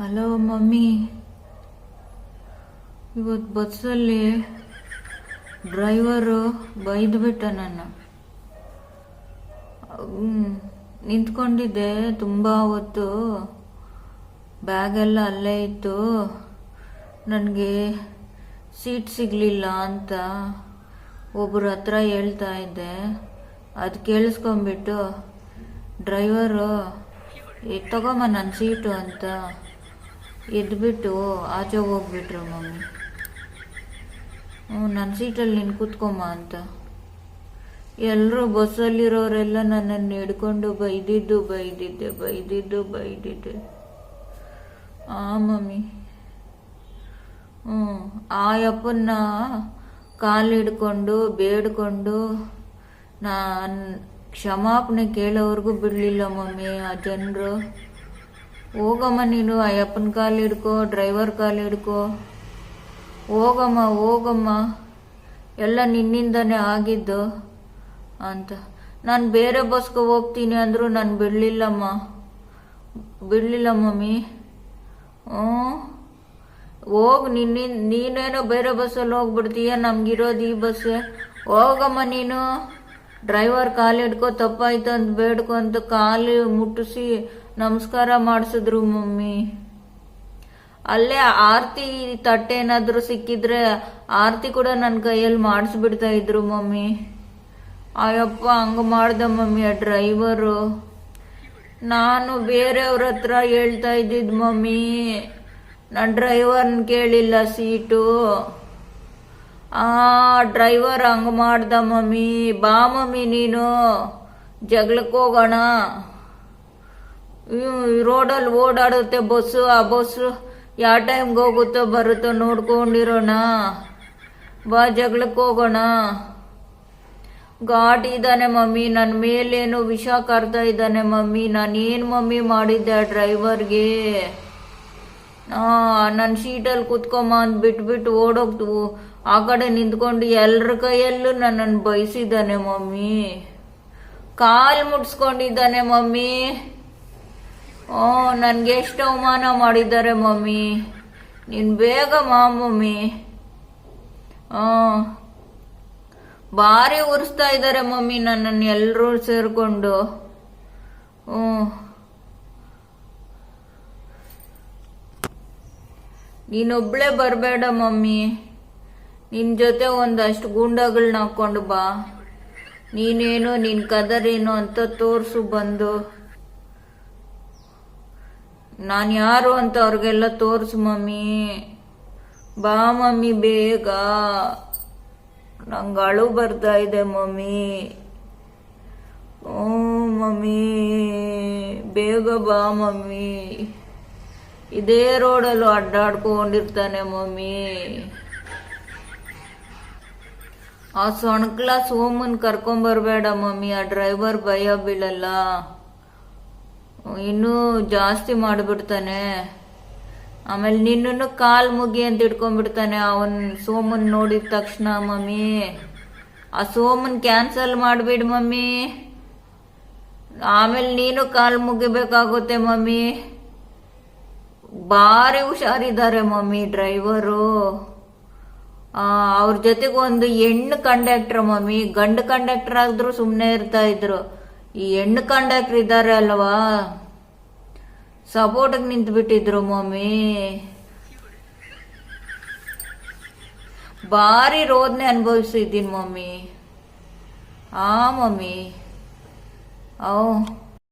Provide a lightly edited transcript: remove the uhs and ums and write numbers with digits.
Hello mummy, ಇವತ್ತು ಬಸ್ಸಲ್ಲಿ driver ಬೈದ್ಬಿಟ್ಟ ನನ್ನ. ನಿಂತ್ಕೊಂಡಿದ್ದೆ ತುಂಬ ಹೊತ್ತು, ಬ್ಯಾಗೆಲ್ಲ ಅಲ್ಲೇ ಇತ್ತು. ನನಗೆ ಸೀಟ್ ಸಿಗಲಿಲ್ಲ ಅಂತ ಒಬ್ಬರ ಹತ್ರ ಹೇಳ್ತಾ ಇದ್ದೆ. ಅದು ಕೇಳಿಸ್ಕೊಂಬಿಟ್ಟು ಡ್ರೈವರು ತಗೊಂಬ ನನ್ನ ಸೀಟು ಅಂತ ಎದ್ಬಿಟ್ಟು ಆಚೆ ಹೋಗ್ಬಿಟ್ರು ಮಮ್ಮಿ. ನನ್ನ ಸೀಟಲ್ಲಿ ನೀನು ಕೂತ್ಕೊಂಬ ಅಂತ. ಎಲ್ಲರೂ ಬಸ್ಸಲ್ಲಿರೋರೆಲ್ಲ ನನ್ನನ್ನು ಹಿಡ್ಕೊಂಡು ಬೈದಿದ್ದೆ. ಮಮ್ಮಿ. ಆ ಯಪ್ಪನ್ನ ಕಾಲು ಹಿಡ್ಕೊಂಡು ಬೇಡ್ಕೊಂಡು ನಾನು ಕ್ಷಮಾಪಣೆ ಕೇಳೋವರೆಗೂ ಬಿಡಲಿಲ್ಲ ಮಮ್ಮಿ ಆ ಜನರು. ಹೋಗಮ್ಮ ನೀನು, ಆ ಯಪ್ಪನ ಕಾಲು ಹಿಡ್ಕೊ, ಡ್ರೈವರ್ ಕಾಲು ಹಿಡ್ಕೊ, ಹೋಗಮ್ಮ ಎಲ್ಲ ನಿನ್ನಿಂದನೇ ಆಗಿದ್ದು ಅಂತ. ನಾನು ಬೇರೆ ಬಸ್ಗೆ ಹೋಗ್ತೀನಿ ಅಂದರೂ ನಾನು ಬಿಡಲಿಲ್ಲ ಮಮ್ಮಿ. ನೀನೇನೋ ಬೇರೆ ಬಸ್ಸಲ್ಲಿ ಹೋಗ್ಬಿಡ್ತೀಯ, ನಮ್ಗಿರೋದು ಈ ಬಸ್ಸೇ. ಹೋಗಮ್ಮ ನೀನು, ಡ್ರೈವರ್ ಕಾಲು ಹಿಡ್ಕೊ, ತಪ್ಪಾಯ್ತು ಅಂತ ಬೇಡ್ಕೊ ಅಂತ ಕಾಲು ಮುಟ್ಟಿಸಿ ನಮಸ್ಕಾರ ಮಾಡಿಸಿದ್ರು ಮಮ್ಮಿ. ಅಲ್ಲೇ ಆರತಿ ತಟ್ಟೆ ಏನಾದರೂ ಸಿಕ್ಕಿದ್ರೆ ಆರತಿ ಕೂಡ ನನ್ನ ಕೈಯಲ್ಲಿ ಮಾಡಿಸ್ಬಿಡ್ತಾ ಇದ್ರು ಮಮ್ಮಿ. ಅಯ್ಯಪ್ಪ ಹಂಗೆ ಮಾಡ್ದ ಮಮ್ಮಿ ಆ ಡ್ರೈವರು. ನಾನು ಬೇರೆಯವ್ರ ಹತ್ರ ಹೇಳ್ತಾ ಇದ್ದಿದ್ದು ಮಮ್ಮಿ, ನನ್ನ ಡ್ರೈವರ್ನ ಕೇಳಿಲ್ಲ ಸೀಟು. ಡ್ರೈವರ್ ಹಂಗೆ ಮಾಡ್ದ ಮಮ್ಮಿ. ಬಾ ಮಮ್ಮಿ ನೀನು, ಜಗಳಕ್ಕೆ ಹೋಗೋಣ. ರೋಡಲ್ಲಿ ಓಡಾಡುತ್ತೆ ಬಸ್ಸು, ಆ ಬಸ್ಸು ಯಾವ ಟೈಮ್ಗೆ ಹೋಗುತ್ತೋ ಬರುತ್ತೋ ನೋಡ್ಕೊಂಡಿರೋಣ. ಬಾ ಜಗಳಕ್ಕೆ ಹೋಗೋಣ. ಘಾಟಿ ಇದ್ದಾನೆ ಮಮ್ಮಿ, ನನ್ನ ಮೇಲೇನು ವಿಷ ಕರ್ತಾ ಇದ್ದಾನೆ ಮಮ್ಮಿ. ನಾನೇನು ಮಮ್ಮಿ ಮಾಡಿದ್ದೆ ಆ ಡ್ರೈವರ್ಗೆ? ನನ್ನ ಸೀಟಲ್ಲಿ ಕುತ್ಕೊಂಬ ಅಂತ ಬಿಟ್ಬಿಟ್ಟು ಓಡೋಗ್ತು. ಆ ಕಡೆ ನಿಂತ್ಕೊಂಡು ಎಲ್ಲರ ಕೈಯಲ್ಲೂ ನನ್ನನ್ನು ಬಯಸಿದ್ದಾನೆ ಮಮ್ಮಿ. ಕಾಲು ಮುಟ್ಸ್ಕೊಂಡಿದ್ದಾನೆ ಮಮ್ಮಿ. ನನಗೆ ಎಷ್ಟು ಅವಮಾನ ಮಾಡಿದ್ದಾರೆ ಮಮ್ಮಿ. ನೀನು ಬೇಗ ಮಮ್ಮಿ. ಭಾರಿ ಉರಿಸ್ತಾ ಇದ್ದಾರೆ ಮಮ್ಮಿ ನನ್ನನ್ನು ಎಲ್ಲರೂ ಸೇರ್ಕೊಂಡು. ನೀನೊಬ್ಳೆ ಬರಬೇಡ ಮಮ್ಮಿ, ನಿನ್ನ ಜೊತೆ ಒಂದಷ್ಟು ಗೂಂಡಗಳನ್ನ ಹಾಕೊಂಡು ಬಾ. ನೀನೇನು ನಿನ್ನ ಕದರೇನು ಅಂತ ತೋರಿಸು ಬಂದು. ನಾನು ಯಾರು ಅಂತ ಅವ್ರಿಗೆಲ್ಲ ತೋರಿಸು ಮಮ್ಮಿ. ಬಾ ಮಮ್ಮಿ ಬೇಗ, ನಂಗೆ ಅಳು ಬರ್ತಾ ಇದೆ ಮಮ್ಮಿ. ಮಮ್ಮಿ ಬೇಗ ಬಾ ಮಮ್ಮಿ. ಇದೇ ರೋಡಲ್ಲೂ ಅಡ್ಡಾಡ್ಕೊಂಡಿರ್ತಾನೆ ಮಮ್ಮಿ. ಆ ಸೊಣಕ್ಲ ಸೋಮನ್ ಕರ್ಕೊಂಬರ್ಬೇಡ ಮಮ್ಮಿ, ಆ ಡ್ರೈವರ್ ಭಯ ಬೀಳಲ್ಲ, ಇನ್ನೂ ಜಾಸ್ತಿ ಮಾಡಿಬಿಡ್ತಾನೆ. ಆಮೇಲೆ ನಿನ್ನನ್ನು ಕಾಲು ಮುಗಿ ಅಂತ ಇಟ್ಕೊಂಡ್ಬಿಡ್ತಾನೆ ಅವನ್ ಸೋಮನ್ ನೋಡಿದ ತಕ್ಷಣ ಮಮ್ಮಿ. ಆ ಸೋಮನ್ ಕ್ಯಾನ್ಸಲ್ ಮಾಡಿಬಿಡು ಮಮ್ಮಿ, ಆಮೇಲೆ ನೀನು ಕಾಲು ಮುಗಿಬೇಕಾಗುತ್ತೆ ಮಮ್ಮಿ. ಭಾರಿ ಹುಷಾರಿದ್ದಾರೆ ಮಮ್ಮಿ ಡ್ರೈವರು. ಅವ್ರ ಜೊತೆಗೆ ಒಂದು ಹೆಣ್ಣು ಕಂಡಕ್ಟರ್ ಮಮ್ಮಿ. ಗಂಡು ಕಂಡಕ್ಟರ್ ಆದ್ರೂ ಸುಮ್ಮನೆ ಇರ್ತಾ ಇದ್ರು. ಈ ಹೆಣ್ಣು ಕಂಡಕ್ಟರ್ ಇದ್ದಾರೆ ಅಲ್ವಾ, ಸಪೋರ್ಟ್ಗೆ ನಿಂತು ಬಿಟ್ಟಿದ್ರು ಮಮ್ಮಿ. ಭಾರಿ ರೋದನೆ ಅನುಭವಿಸಿದ್ದೀನಿ ಮಮ್ಮಿ. ಮಮ್ಮಿ